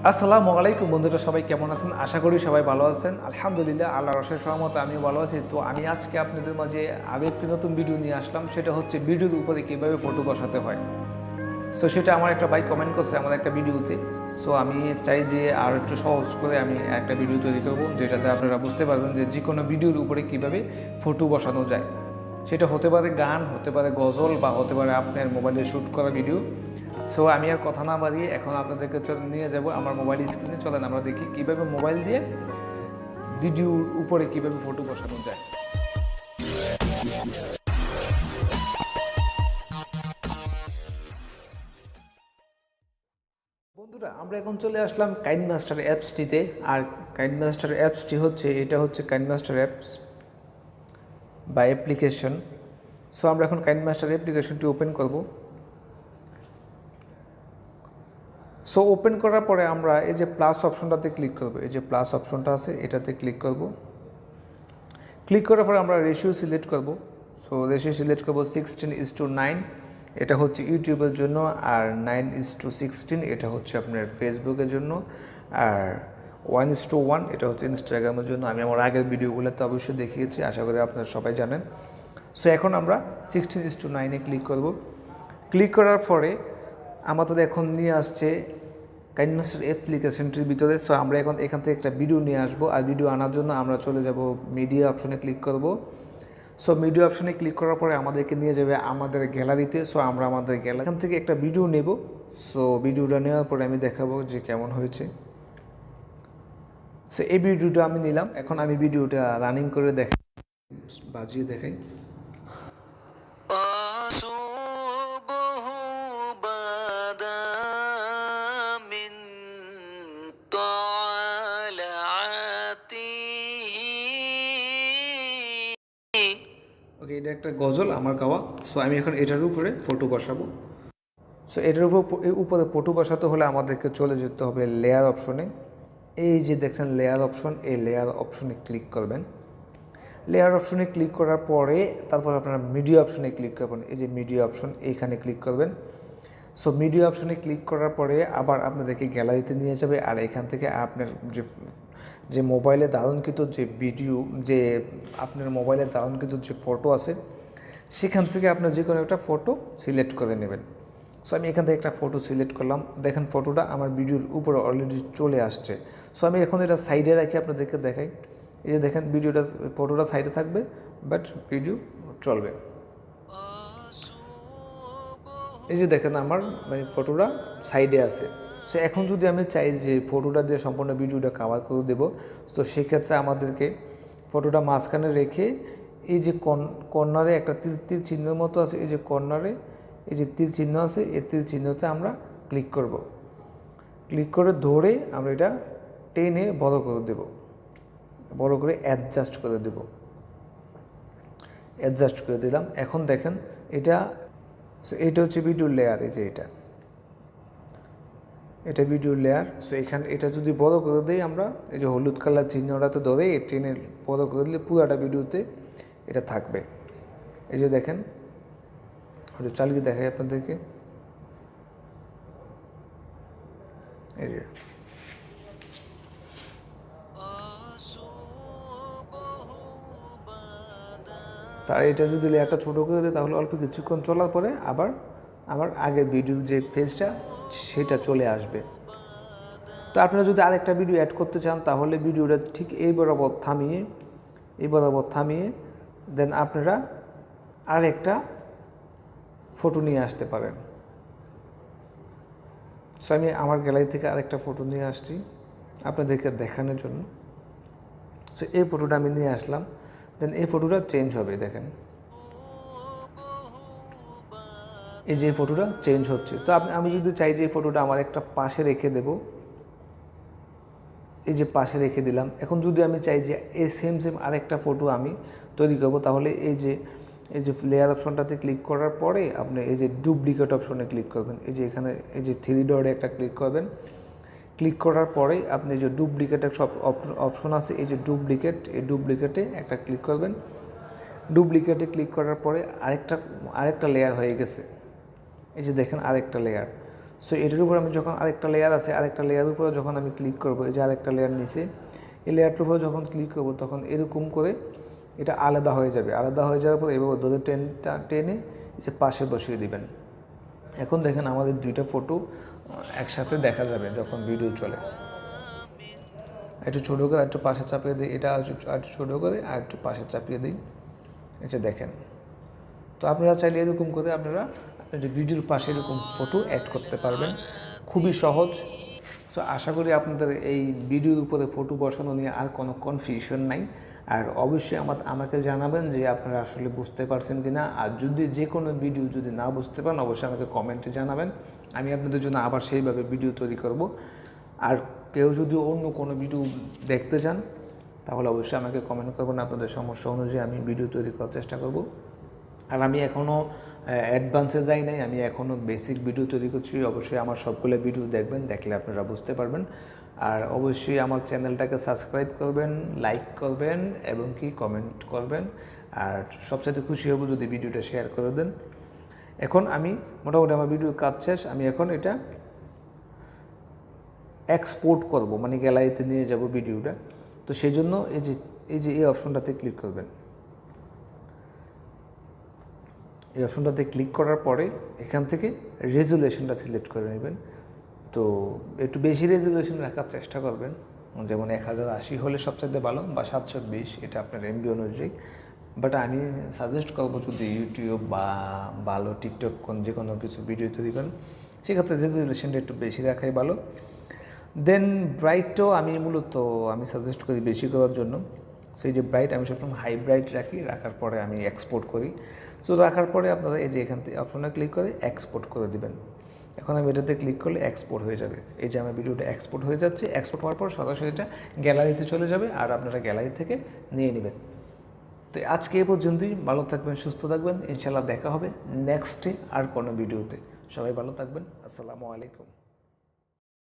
আসসালামু আলাইকুম বন্ধুরা, সবাই কেমন আছেন? আশা করি সবাই ভালো আছেন। আলহামদুলিল্লাহ, আল্লাহর অশেষ রহমতে আমিও ভালো আছি। তো আমি আজকে আপনাদের মাঝে আরও একটি নতুন ভিডিও নিয়ে আসলাম। সেটা হচ্ছে ভিডিওর উপরে কীভাবে ফটো বসাতে হয়। সো সেটা আমার একটা ভাই কমেন্ট করছে আমার একটা ভিডিওতে। সো আমি চাই যে আর একটু সহজ করে আমি একটা ভিডিও তৈরি করব, যেটাতে আপনারা বুঝতে পারবেন যে কোনো ভিডিওর উপরে কীভাবে ফটো বসানো যায়। সেটা হতে পারে গান, হতে পারে গজল, বা হতে পারে আপনার মোবাইলে শ্যুট করা ভিডিও। সো আমি আর কথা না বাড়িয়ে এখন আপনাদেরকে নিয়ে যাব আমার মোবাইল স্ক্রিনে। চলেন আমরা দেখি কীভাবে মোবাইল দিয়ে ভিডিওর উপরে কীভাবে ফটো বসানো যায়। বন্ধুরা, আমরা এখন চলে আসলাম কাইনমাস্টার অ্যাপসটিতে। আর কাইনমাস্টার অ্যাপসটি এটা হচ্ছে কাইনমাস্টার অ্যাপস বা অ্যাপ্লিকেশন। সো আমরা এখন কাইনমাস্টার অ্যাপ্লিকেশনটি ওপেন করব। সো ওপেন করার পরে আমরা এই যে প্লাস অপশনটাতে ক্লিক করব। এই যে প্লাস অপশনটা আছে এটাতে ক্লিক করব। ক্লিক করার পরে আমরা রেশিও সিলেক্ট করব। সো রেশিও সিলেক্ট করব 16:9, এটা হচ্ছে ইউটিউবের জন্য, আর 9:16 এটা হচ্ছে আপনার ফেসবুকের জন্য, আর 1:1 এটা হচ্ছে ইনস্টাগ্রামের জন্য। আমি আমার আগের ভিডিওগুলোতে অবশ্যই দেখিয়েছি, আশা করি আপনারা সবাই জানেন। সো এখন আমরা 16:9-এ ক্লিক করব। ক্লিক করার পরে আমাদের এখন নিয়ে আসছে কাইনমাস্টার অ্যাপ্লিকেশনটির ভিতরে। সো আমরা এখন এখান থেকে একটা ভিডিও নিয়ে আসবো, আর ভিডিও আনার জন্য আমরা চলে যাব মিডিয়া অপশনে ক্লিক করব। সো মিডিয়া অপশনে ক্লিক করার পরে আমাদেরকে নিয়ে যাবে আমাদের গ্যালারিতে। সো আমরা আমাদের গ্যালারি এখান থেকে একটা ভিডিও নেব। সো ভিডিওটা নেওয়ার পরে আমি দেখাবো যে কেমন হয়েছে। সো এই ভিডিওটা আমি নিলাম। এখন আমি ভিডিওটা রানিং করে দেখাই, বাজিয়ে দেখাই। ওকে, এটা একটা গজল আমার গাওয়া। সো আমি এখন এটার উপরে ফটো বসাবো। সো এটার উপরে ফটো বসাতে হলে আমাদেরকে চলে যেতে হবে লেয়ার অপশনে। এই যে দেখছেন লেয়ার অপশন, এই লেয়ার অপশনে ক্লিক করবেন। লেয়ার অপশনে ক্লিক করার পরে তারপর আপনারা মিডিয়া অপশনে ক্লিক করবেন। এই যে মিডিয়া অপশন, এইখানে ক্লিক করবেন। সো মিডিয়া অপশনে ক্লিক করার পরে আবার আপনাদেরকে গ্যালারিতে নিয়ে যাবে। আর এখান থেকে আপনার যে মোবাইলে ধারণকৃত যে ভিডিও, যে আপনার মোবাইলে ধারণকৃত যে ফটো আছে, সেখান থেকে আপনার যে কোনো একটা ফটো সিলেক্ট করে নেবেন। সো আমি এখান থেকে একটা ফটো সিলেক্ট করলাম। দেখেন ফটোটা আমার ভিডিওর উপরে অলরেডি চলে আসছে। সো আমি এখন এটা সাইডে রাখি আপনাদেরকে দেখাই। এই যে দেখেন ফটোটা সাইডে থাকবে, বাট ভিডিও চলবে। এই যে দেখেন আমার ফটোটা সাইডে আছে। সো এখন যদি আমি চাই যে ফটোটা দিয়ে সম্পূর্ণ ভিডিওটা কভার করে দেবো, তো সেক্ষেত্রে আমাদেরকে ফটোটা মাঝখানে রেখে এই যে কর্নারে একটা তীর চিহ্নের মতো আছে, এই যে কর্নারে এই যে তীর চিহ্ন আছে, এই তীর চিহ্নতে আমরা ক্লিক করব। ক্লিক করে ধরে আমরা এটা টেনে বড় করে দেব, বড় করে অ্যাডজাস্ট করে দেব। অ্যাডজাস্ট করে দিলাম। এখন দেখেন এটা হচ্ছে ভিডিওর লেয়ার। এই যে এটা ভিডিওর লেয়ার। সো এটা যদি বড় করে দিই আমরা, এই যে হলুদ কালার চিহ্নটাতে ধরে টেনে বড় করে দিলে পুরোটা ভিডিওতে এটা থাকবে। এই যে দেখেন, ওটা চালিয়ে দেখাই আপনাদেরকে। এই যে তার এটা যদি লেয়ারটা ছোটো করে দেয় তাহলে অল্প কিছুক্ষণ চলার পরে আবার আমার আগের ভিডিওর যে ফেজটা সেটা চলে আসবে। তো আপনারা যদি আরেকটা ভিডিও অ্যাড করতে চান তাহলে ভিডিওটা ঠিক এই বরাবর থামিয়ে দেন আপনারা আরেকটা ফটো নিয়ে আসতে পারেন। সো আমি আমার গ্যালারি থেকে আরেকটা ফটো নিয়ে আসছি আপনাদেরকে দেখানোর জন্য। সো এই ফটোটা আমি নিয়ে আসলাম। দেন এই ফটোটা চেঞ্জ হবে। দেখেন এই যে ফটোটা চেঞ্জ হচ্ছে। তো আমি যদি চাই যে এই ফটোটা আমার একটা পাশে রেখে দেব, এই যে পাশে রেখে দিলাম। এখন যদি আমি চাই যে এই সেম আরেকটা ফটো আমি তৈরি করব, তাহলে এই যে লেয়ার অপশনটাতে ক্লিক করার পরে আপনি এই যে ডুপ্লিকেট অপশনে ক্লিক করবেন। এই যে এখানে এই যে 3 ডটে একটা ক্লিক করবেন। ক্লিক করার পরে আপনি যে ডুপ্লিকেটের সব অপশন আছে, এই যে এই ডুপ্লিকেটে একটা ক্লিক করবেন। ডুপ্লিকেটে ক্লিক করার পরে আরেকটা লেয়ার হয়ে গেছে। এই যে দেখেন আরেকটা লেয়ার। সো এটার উপর আমি যখন আরেকটা লেয়ার আছে, আরেকটা লেয়ারের উপরে যখন আমি ক্লিক করবো, এই যে আরেকটা লেয়ার নিচে, এই লেয়ারটার উপরে যখন ক্লিক করবো তখন এরকম করে এটা আলাদা হয়ে যাবে। আলাদা হয়ে যাওয়ার পর এভাবে ধরে টেনে এই যে পাশে বসিয়ে দিবেন। এখন দেখেন আমাদের দুইটা ফটো একসাথে দেখা যাবে যখন ভিডিও চলে। একটু ছোটো করে একটু পাশে চাপিয়ে দিই, এটা একটু ছোটো করে আর একটু পাশে চাপিয়ে দিই, এটা দেখেন। তো আপনারা চাইলে এরকম করে আপনারা আপনাদের ভিডিওর পাশে এরকম ফটো অ্যাড করতে পারবেন, খুবই সহজ। সো আশা করি আপনাদের এই ভিডিওর উপরে ফটো বসানো নিয়ে আর কোনো কনফিউশন নাই। আর অবশ্যই আমাকে জানাবেন যে আপনারা আসলে বুঝতে পারছেন কি না। আর যদি যে কোনো ভিডিও যদি না বুঝতে পারেন অবশ্যই আমাকে কমেন্টে জানাবেন, আমি আপনাদের জন্য আবার সেইভাবে ভিডিও তৈরি করব। আর কেউ যদি অন্য কোনো ভিডিও দেখতে চান তাহলে অবশ্যই আমাকে কমেন্ট করবেন, আপনাদের সমস্যা অনুযায়ী আমি ভিডিও তৈরি করার চেষ্টা করব। আর আমি এখনও অ্যাডভান্সে যাই নাই, আমি এখনও বেসিক ভিডিও তৈরি করছি। অবশ্যই আমার সবগুলো ভিডিও দেখবেন, দেখলে আপনারা বুঝতে পারবেন। আর অবশ্যই আমার চ্যানেলটাকে সাবস্ক্রাইব করবেন, লাইক করবেন এবং কি কমেন্ট করবেন। আর সবচেয়ে খুশি হব যদি ভিডিওটা শেয়ার করে দেন। এখন আমি মোটামুটি আমার ভিডিওর কাজ শেষ, আমি এখন এটা এক্সপোর্ট করব, মানে গ্যালারিতে নিয়ে যাব ভিডিওটা। তো সেই জন্য এই অপশনটাতে ক্লিক করবেন। এই অপশনটাতে ক্লিক করার পরে এখান থেকে রেজুলেশনটা সিলেক্ট করে নেবেন। তো একটু বেশি রেজুলেশন রাখার চেষ্টা করবেন, যেমন 1080 হলে সবচেয়ে ভালো, বা 720, এটা আপনার এমবি অনুযায়ী। বাট আমি সাজেস্ট করবো যদি ইউটিউব বা ভালো টিকটক যে কোনো কিছু ভিডিও তৈরি করেন সেক্ষেত্রে রেজুলেশনটা একটু বেশি রাখাই ভালো। দেন ব্রাইটও আমি সাজেস্ট করি বেশি করার জন্য। সো এই যে ব্রাইট আমি সবসময় হাই ব্রাইট রাখি, রাখার পরে আমি এক্সপোর্ট করি। সো রাখার পরে আপনারা এই যে এখান থেকে অপশনে ক্লিক করে এক্সপোর্ট করে দেবেন। এখন আমি এটাতে ক্লিক করলে এক্সপোর্ট হয়ে যাবে। এই যে আমার ভিডিওটা এক্সপোর্ট হয়ে যাচ্ছে, এক্সপোর্ট হওয়ার পর সরাসরি এটা গ্যালারিতে চলে যাবে আর আপনারা গ্যালারি থেকে নিয়ে নেবেন। তো আজকে এ পর্যন্তই, ভালো থাকবেন, সুস্থ থাকবেন, ইনশাল্লাহ দেখা হবে নেক্সটে আর কোনো ভিডিওতে। সবাই ভালো থাকবেন, আসসালামু আলাইকুম।